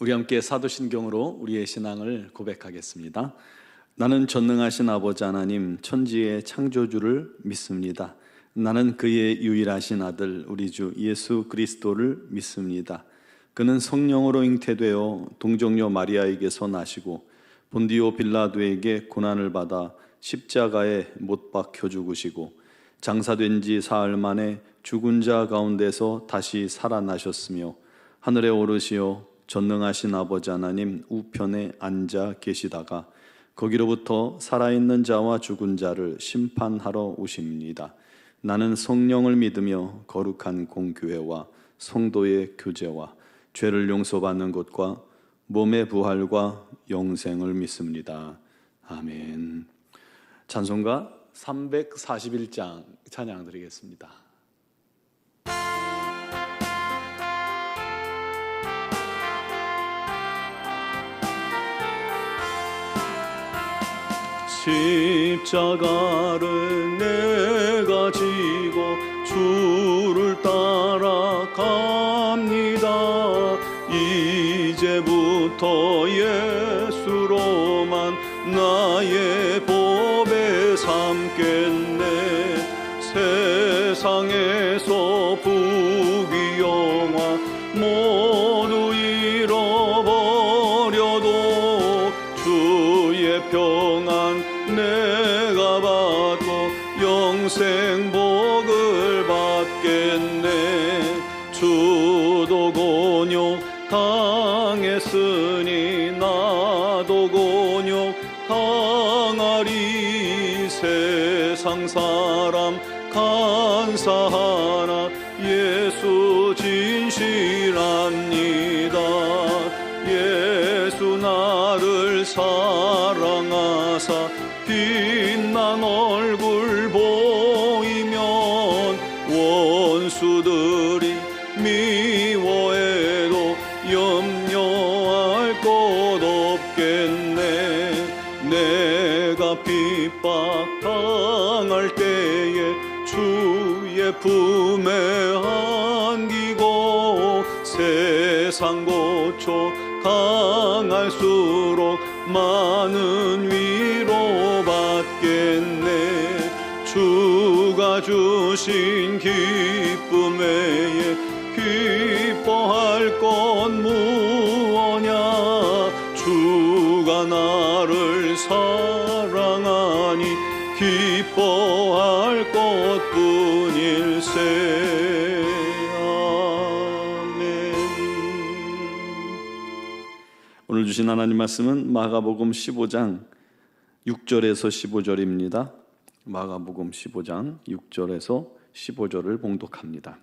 우리 함께 사도신경으로 우리의 신앙을 고백하겠습니다. 나는 전능하신 아버지 하나님 천지의 창조주를 믿습니다. 나는 그의 유일하신 아들 우리 주 예수 그리스도를 믿습니다. 그는 성령으로 잉태되어 동정녀 마리아에게서 나시고 본디오 빌라도에게 고난을 받아 십자가에 못 박혀 죽으시고 장사된 지 사흘 만에 죽은 자 가운데서 다시 살아나셨으며 하늘에 오르시어 전능하신 아버지 하나님 우편에 앉아 계시다가 거기로부터 살아있는 자와 죽은 자를 심판하러 오십니다. 나는 성령을 믿으며 거룩한 공교회와 성도의 교제와 죄를 용서받는 것과 몸의 부활과 영생을 믿습니다. 아멘. 찬송가 341장 찬양 드리겠습니다. 십자가를 내가 지고 주를 따라갑니다. 이제부터 예수로만 나의 법에 삼겠네. 세상에서 부귀영화 모두 잃어버려도 주의 평안 내가 받고 영생 복을 받겠네. 주도 곤욕 당했으니 나도 곤욕 당하리. 세상 사람 간사하나 예수 진실합니다. 예수 나를 사랑하사 빛난 얼굴 보이면 원수들이 미워해도 염려할 것 없겠네. 내가 핍박당할 때에 주의 품에 안기고 세상 고초 강할수록 많은 위로 받겠네. 주가 주신 기쁨 외에 기뻐할 것 무엇냐. 주가 나를 사랑하니 기뻐할 것뿐일세. 오늘 주신 하나님 말씀은 마가복음 15장 6절에서 15절입니다. 마가복음 15장 6절에서 15절을 봉독합니다.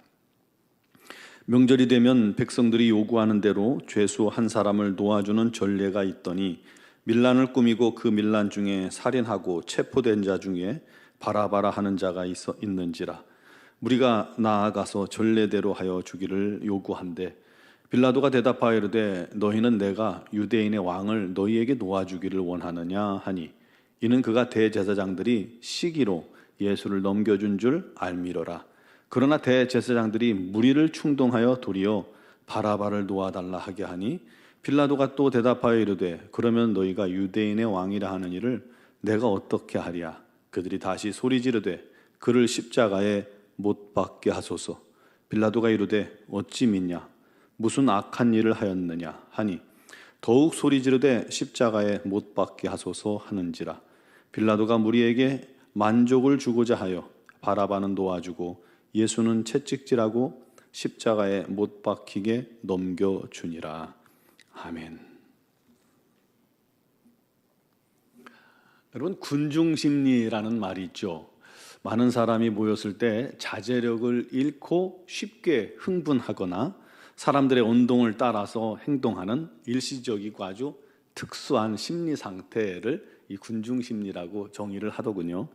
명절이 되면 백성들이 요구하는 대로 죄수 한 사람을 놓아주는 전례가 있더니 밀란을 꾸미고 그 밀란 중에 살인하고 체포된 자 중에 바라바라 하는 자가 있는지라. 무리가 나아가서 전례대로 하여 주기를 요구한대 빌라도가 대답하여 이르되 너희는 내가 유대인의 왕을 너희에게 놓아주기를 원하느냐 하니 이는 그가 대제사장들이 시기로 예수를 넘겨준 줄 알미러라. 그러나 대제사장들이 무리를 충동하여 도리어 바라바를 놓아달라 하게 하니 빌라도가 또 대답하여 이르되 그러면 너희가 유대인의 왕이라 하는 이를 내가 어떻게 하랴. 그들이 다시 소리 지르되 그를 십자가에 못 박게 하소서. 빌라도가 이르되 어찌 믿냐. 무슨 악한 일을 하였느냐 하니 더욱 소리 지르되 십자가에 못 박게 하소서 하는지라. 빌라도가 무리에게 만족을 주고자 하여 바라바는 놓아주고 예수는 채찍질하고 십자가에 못 박히게 넘겨주니라. 아멘. 여러분, 군중심리라는 말이 있죠. 많은 사람이 모였을 때 자제력을 잃고 쉽게 흥분하거나 사람들의 운동을 따라서 행동하는 일시적이고 아주 특수한 심리 상태를 이 군중심리라고 정의를 하더군요.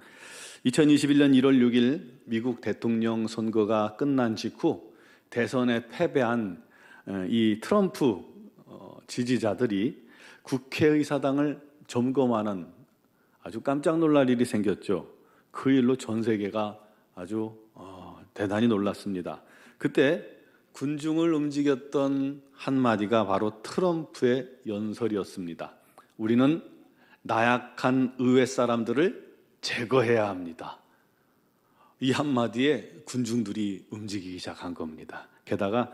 2021년 1월 6일 미국 대통령 선거가 끝난 직후 대선에 패배한 이 트럼프 지지자들이 국회의사당을 점검하는 아주 깜짝 놀랄 일이 생겼죠. 그 일로 전 세계가 아주 대단히 놀랐습니다. 그때 군중을 움직였던 한마디가 바로 트럼프의 연설이었습니다. 우리는 나약한 의회 사람들을 제거해야 합니다. 이 한마디에 군중들이 움직이기 시작한 겁니다. 게다가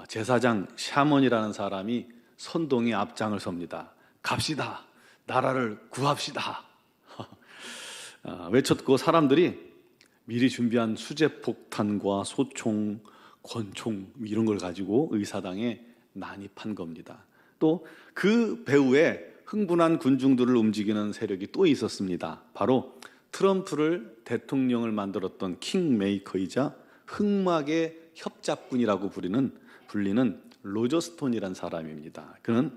제사장 샤먼이라는 사람이 선동의 앞장을 섭니다. 갑시다. 나라를 구합시다. 외쳤고 사람들이 미리 준비한 수제폭탄과 소총, 권총 이런 걸 가지고 의사당에 난입한 겁니다. 또 그 배후에 흥분한 군중들을 움직이는 세력이 또 있었습니다. 바로 트럼프를 대통령을 만들었던 킹메이커이자 흑막의 협잡군이라고 불리는 로저 스톤이라는 사람입니다. 그는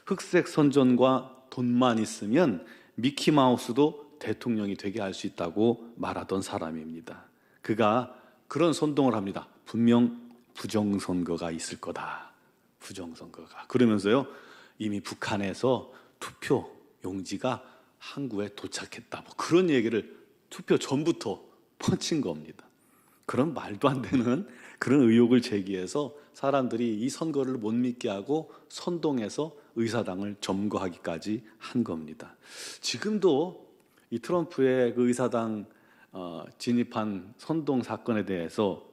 흑색 선전과 돈만 있으면 미키마우스도 대통령이 되게 할 수 있다고 말하던 사람입니다. 그가 그런 선동을 합니다. 분명 부정선거가 있을 거다. 부정선거가. 그러면서요, 이미 북한에서 투표 용지가 항구에 도착했다. 뭐 그런 얘기를 투표 전부터 펀친 겁니다. 그런 말도 안 되는 그런 의혹을 제기해서 사람들이 이 선거를 못 믿게 하고 선동해서 의사당을 점거하기까지 한 겁니다. 지금도 이 트럼프의 그 의사당 진입한 선동 사건에 대해서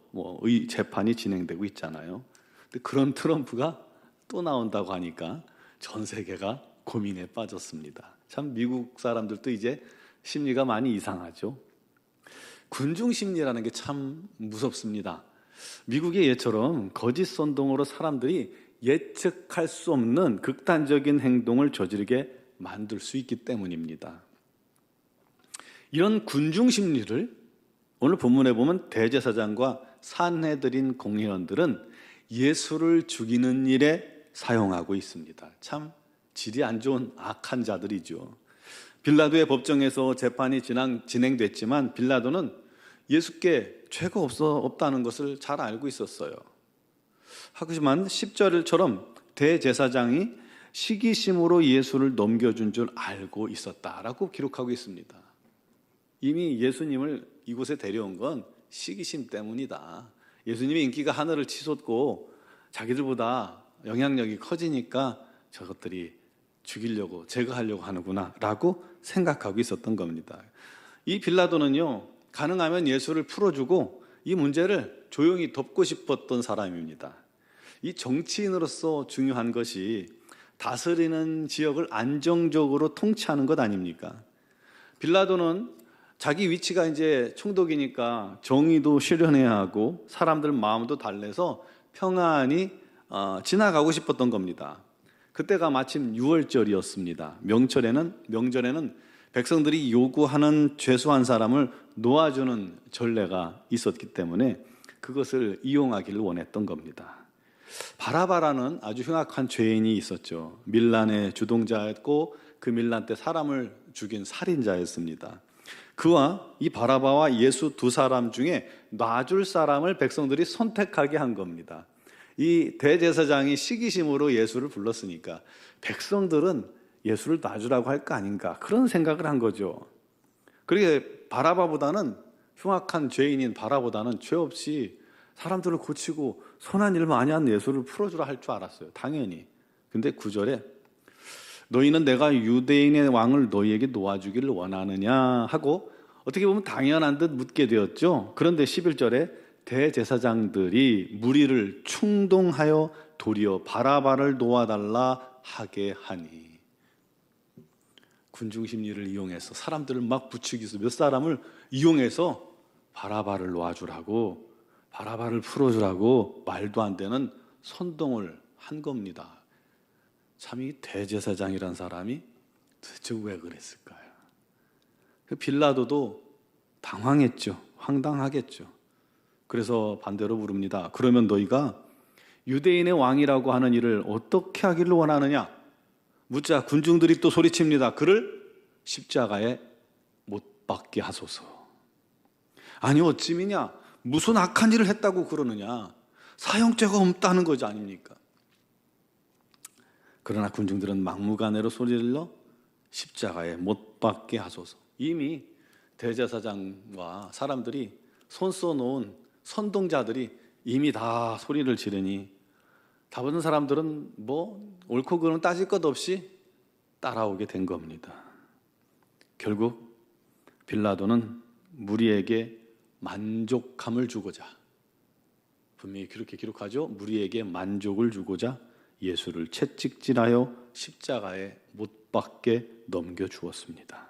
재판이 진행되고 있잖아요. 근데 그런 트럼프가 또 나온다고 하니까 전 세계가 고민에 빠졌습니다. 참 미국 사람들도 이제 심리가 많이 이상하죠. 군중 심리라는 게 참 무섭습니다. 미국의 예처럼 거짓 선동으로 사람들이 예측할 수 없는 극단적인 행동을 저지르게 만들 수 있기 때문입니다. 이런 군중 심리를 오늘 본문에 보면 대제사장과 산헤드린 공회원들은 예수를 죽이는 일에 사용하고 있습니다. 참 질이 안 좋은 악한 자들이죠. 빌라도의 법정에서 재판이 진행됐지만 빌라도는 예수께 죄가 없다는 것을 잘 알고 있었어요. 하지만 10절처럼 대제사장이 시기심으로 예수를 넘겨준 줄 알고 있었다라고 기록하고 있습니다. 이미 예수님을 이곳에 데려온 건 시기심 때문이다. 예수님의 인기가 하늘을 치솟고 자기들보다 영향력이 커지니까 저것들이 죽이려고 제거하려고 하는구나 라고 생각하고 있었던 겁니다. 이 빌라도는요, 가능하면 예수를 풀어주고 이 문제를 조용히 덮고 싶었던 사람입니다. 이 정치인으로서 중요한 것이 다스리는 지역을 안정적으로 통치하는 것 아닙니까? 빌라도는 자기 위치가 이제 총독이니까 정의도 실현해야 하고 사람들 마음도 달래서 평안히 지나가고 싶었던 겁니다. 그때가 마침 6월절이었습니다. 명절에는 백성들이 요구하는 죄수한 사람을 놓아주는 전례가 있었기 때문에 그것을 이용하기를 원했던 겁니다. 바라바라는 아주 흉악한 죄인이 있었죠. 밀란의 주동자였고 그 밀란 때 사람을 죽인 살인자였습니다. 그와 이 바라바와 예수 두 사람 중에 놔줄 사람을 백성들이 선택하게 한 겁니다. 이 대제사장이 시기심으로 예수를 불렀으니까 백성들은 예수를 놔주라고 할 거 아닌가 그런 생각을 한 거죠. 그러게 바라바보다는 흉악한 죄인인 바라보다는 죄 없이 사람들을 고치고 선한 일 많이 한 예수를 풀어주라 할 줄 알았어요. 당연히. 근데 9절에 너희는 내가 유대인의 왕을 너희에게 놓아주기를 원하느냐 하고 어떻게 보면 당연한 듯 묻게 되었죠. 그런데 11절에 대제사장들이 무리를 충동하여 도리어 바라바를 놓아달라 하게 하니, 군중 심리를 이용해서 사람들을 막 부추기 위해서 몇 사람을 이용해서 바라바를 놓아주라고, 바라바를 풀어주라고 말도 안 되는 선동을 한 겁니다. 참 이 대제사장이란 사람이 도대체 왜 그랬을까요? 빌라도도 당황했죠. 황당하겠죠. 그래서 반대로 물읍니다. 그러면 너희가 유대인의 왕이라고 하는 일을 어떻게 하기를 원하느냐? 묻자 군중들이 또 소리칩니다. 그를 십자가에 못 박게 하소서. 아니 어찌미냐? 무슨 악한 일을 했다고 그러느냐? 사형죄가 없다는 거지 아닙니까? 그러나 군중들은 막무가내로 소리질러 십자가에 못 박게 하소서. 이미 대제사장과 사람들이 손 써놓은 선동자들이 이미 다 소리를 지르니 다른 사람들은 뭐 옳고 그름 따질 것 없이 따라오게 된 겁니다. 결국 빌라도는 무리에게 만족함을 주고자, 분명히 그렇게 기록하죠. 무리에게 만족을 주고자 예수를 채찍질하여 십자가에 못 박게 넘겨주었습니다.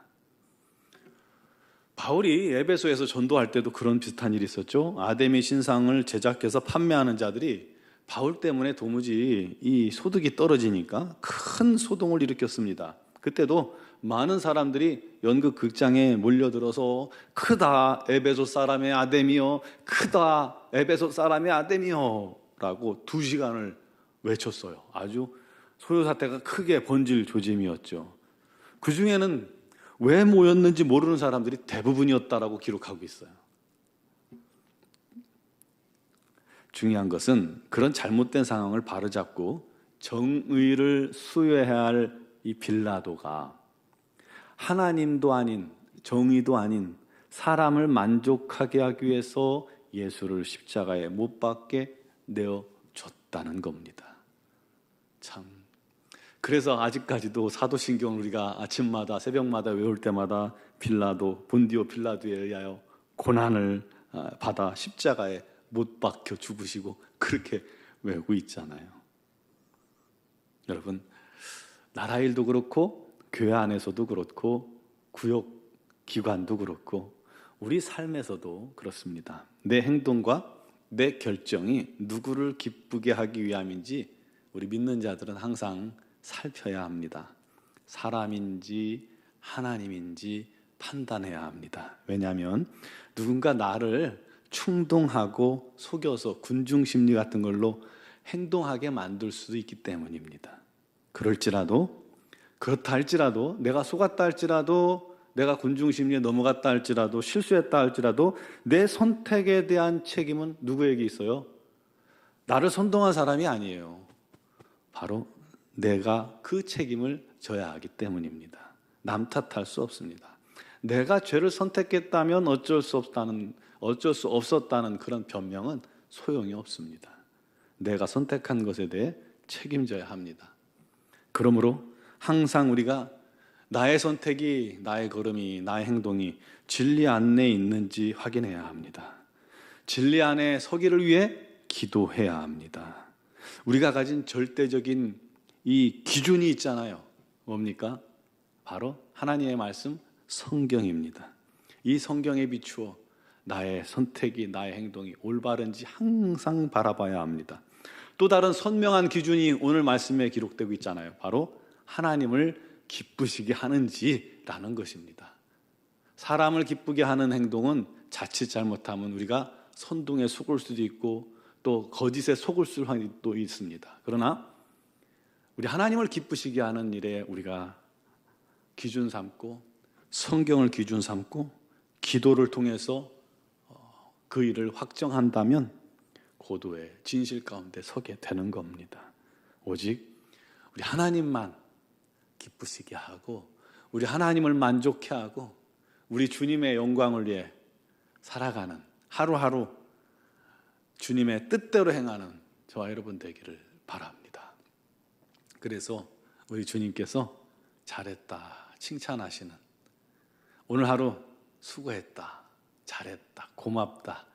바울이 에베소에서 전도할 때도 그런 비슷한 일이 있었죠. 아데미 신상을 제작해서 판매하는 자들이 바울 때문에 도무지 이 소득이 떨어지니까 큰 소동을 일으켰습니다. 그때도 많은 사람들이 연극 극장에 몰려들어서 크다 에베소 사람의 아데미여, 크다 에베소 사람의 아데미여 라고 2시간을 외쳤어요. 아주 소요사태가 크게 번질 조짐이었죠. 그 중에는 왜 모였는지 모르는 사람들이 대부분이었다라고 기록하고 있어요. 중요한 것은 그런 잘못된 상황을 바로잡고 정의를 수여해야 할 이 빌라도가 하나님도 아닌, 정의도 아닌 사람을 만족하게 하기 위해서 예수를 십자가에 못 박게 내어줬다는 겁니다. 참, 그래서 아직까지도 사도신경을 우리가 아침마다 새벽마다 외울 때마다 빌라도, 본디오 빌라도에 의하여 고난을 받아 십자가에 못 박혀 죽으시고 그렇게 외우고 있잖아요. 여러분, 나라 일도 그렇고 교회 안에서도 그렇고 구역 기관도 그렇고 우리 삶에서도 그렇습니다. 내 행동과 내 결정이 누구를 기쁘게 하기 위함인지 우리 믿는 자들은 항상 살펴야 합니다. 사람인지 하나님인지 판단해야 합니다. 왜냐하면 누군가 나를 충동하고 속여서 군중심리 같은 걸로 행동하게 만들 수도 있기 때문입니다. 그렇다 할지라도 내가 속았다 할지라도 내가 군중심리에 넘어갔다 할지라도 실수했다 할지라도 내 선택에 대한 책임은 누구에게 있어요? 나를 선동한 사람이 아니에요. 바로 내가 그 책임을 져야 하기 때문입니다. 남 탓할 수 없습니다. 내가 죄를 선택했다면 어쩔 수 없었다는 그런 변명은 소용이 없습니다. 내가 선택한 것에 대해 책임져야 합니다. 그러므로 항상 우리가 나의 선택이, 나의 걸음이, 나의 행동이 진리 안에 있는지 확인해야 합니다. 진리 안에 서기를 위해 기도해야 합니다. 우리가 가진 절대적인 이 기준이 있잖아요. 뭡니까? 바로 하나님의 말씀, 성경입니다. 이 성경에 비추어 나의 선택이, 나의 행동이 올바른지 항상 바라봐야 합니다. 또 다른 선명한 기준이 오늘 말씀에 기록되고 있잖아요. 바로 하나님을 기쁘시게 하는지라는 것입니다. 사람을 기쁘게 하는 행동은 자칫 잘못하면 우리가 선동에 속을 수도 있고 또 거짓에 속을 수도 있습니다. 그러나 우리 하나님을 기쁘시게 하는 일에 우리가 기준 삼고 성경을 기준 삼고 기도를 통해서 그 일을 확정한다면 고도의 진실 가운데 서게 되는 겁니다. 오직 우리 하나님만 기쁘시게 하고 우리 하나님을 만족해 하고 우리 주님의 영광을 위해 살아가는 하루하루 주님의 뜻대로 행하는 저와 여러분 되기를 바랍니다. 그래서 우리 주님께서 잘했다 칭찬하시는 오늘 하루 수고했다 잘했다 고맙다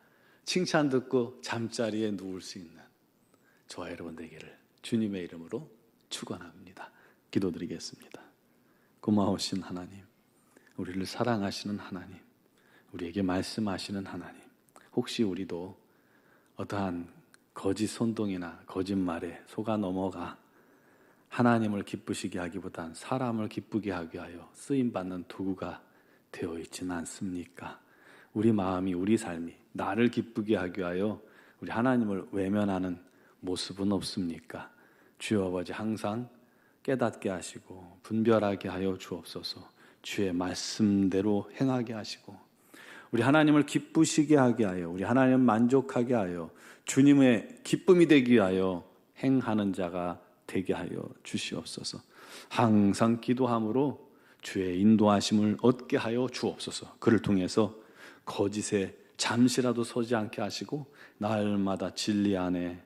칭찬 듣고 잠자리에 누울 수 있는 저와 여러분 되기를 주님의 이름으로 축원합니다. 기도드리겠습니다. 고마우신 하나님, 우리를 사랑하시는 하나님, 우리에게 말씀하시는 하나님, 혹시 우리도 어떠한 거짓 선동이나 거짓말에 속아 넘어가 하나님을 기쁘시게 하기보단 사람을 기쁘게 하게 하여 쓰임받는 도구가 되어 있지는 않습니까? 우리 마음이, 우리 삶이 나를 기쁘게 하게 하여 우리 하나님을 외면하는 모습은 없습니까? 주여 아버지 항상 깨닫게 하시고 분별하게 하여 주옵소서. 주의 말씀대로 행하게 하시고 우리 하나님을 기쁘시게 하게 하여 우리 하나님 만족하게 하여 주님의 기쁨이 되게 하여 행하는 자가 되게 하여 주시옵소서. 항상 기도함으로 주의 인도하심을 얻게 하여 주옵소서. 그를 통해서 거짓에 잠시라도 서지 않게 하시고 날마다 진리 안에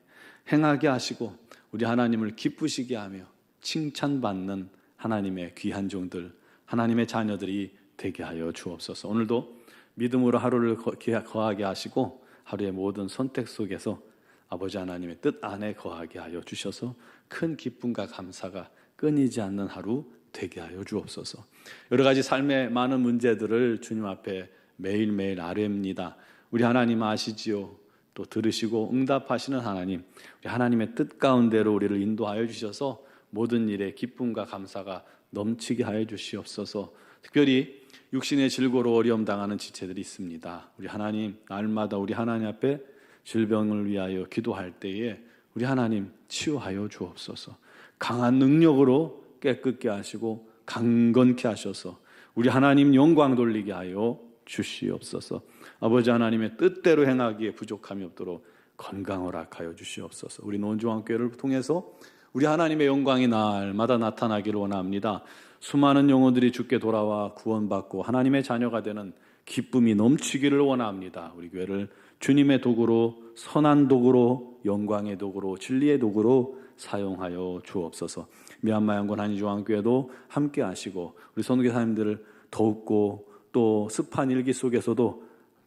행하게 하시고 우리 하나님을 기쁘시게 하며 칭찬받는 하나님의 귀한 종들, 하나님의 자녀들이 되게 하여 주옵소서. 오늘도 믿음으로 하루를 거하게 하시고 하루의 모든 선택 속에서 아버지 하나님의 뜻 안에 거하게 하여 주셔서 큰 기쁨과 감사가 끊이지 않는 하루 되게 하여 주옵소서. 여러 가지 삶의 많은 문제들을 주님 앞에 매일매일 아뢰입니다. 우리 하나님 아시지요? 또 들으시고 응답하시는 하나님, 우리 하나님의 뜻 가운데로 우리를 인도하여 주셔서 모든 일에 기쁨과 감사가 넘치게 하여 주시옵소서. 특별히 육신의 질고로 어려움 당하는 지체들이 있습니다. 우리 하나님, 날마다 우리 하나님 앞에 질병을 위하여 기도할 때에 우리 하나님 치유하여 주옵소서. 강한 능력으로 깨끗게 하시고 강건케 하셔서 우리 하나님 영광 돌리게 하여 주시옵소서. 아버지 하나님의 뜻대로 행하기에 부족함이 없도록 건강을 허락하여 주시옵소서. 우리 논중앙교회를 통해서 우리 하나님의 영광이 날마다 나타나기를 원합니다. 수많은 영혼들이 주께 돌아와 구원받고 하나님의 자녀가 되는 기쁨이 넘치기를 원합니다. 우리 교회를 주님의 도구로, 선한 도구로, 영광의 도구로, 진리의 도구로 사용하여 주옵소서. 미얀마 양곤 한인중앙교회도 함께 하시고 우리 선교사님들을 더욱고 또 습한 일기 속에서도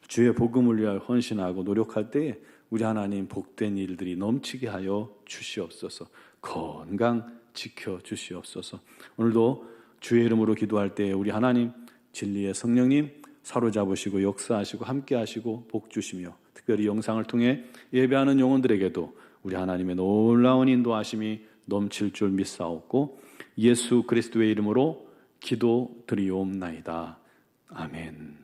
주의 복음을 위하여 헌신하고 노력할 때에 우리 하나님 복된 일들이 넘치게 하여 주시옵소서. 건강 지켜주시옵소서. 오늘도 주의 이름으로 기도할 때에 우리 하나님 진리의 성령님 사로잡으시고 역사하시고 함께 하시고 복 주시며 특별히 영상을 통해 예배하는 영혼들에게도 우리 하나님의 놀라운 인도하심이 넘칠 줄 믿사옵고 예수 그리스도의 이름으로 기도드리옵나이다. 아멘.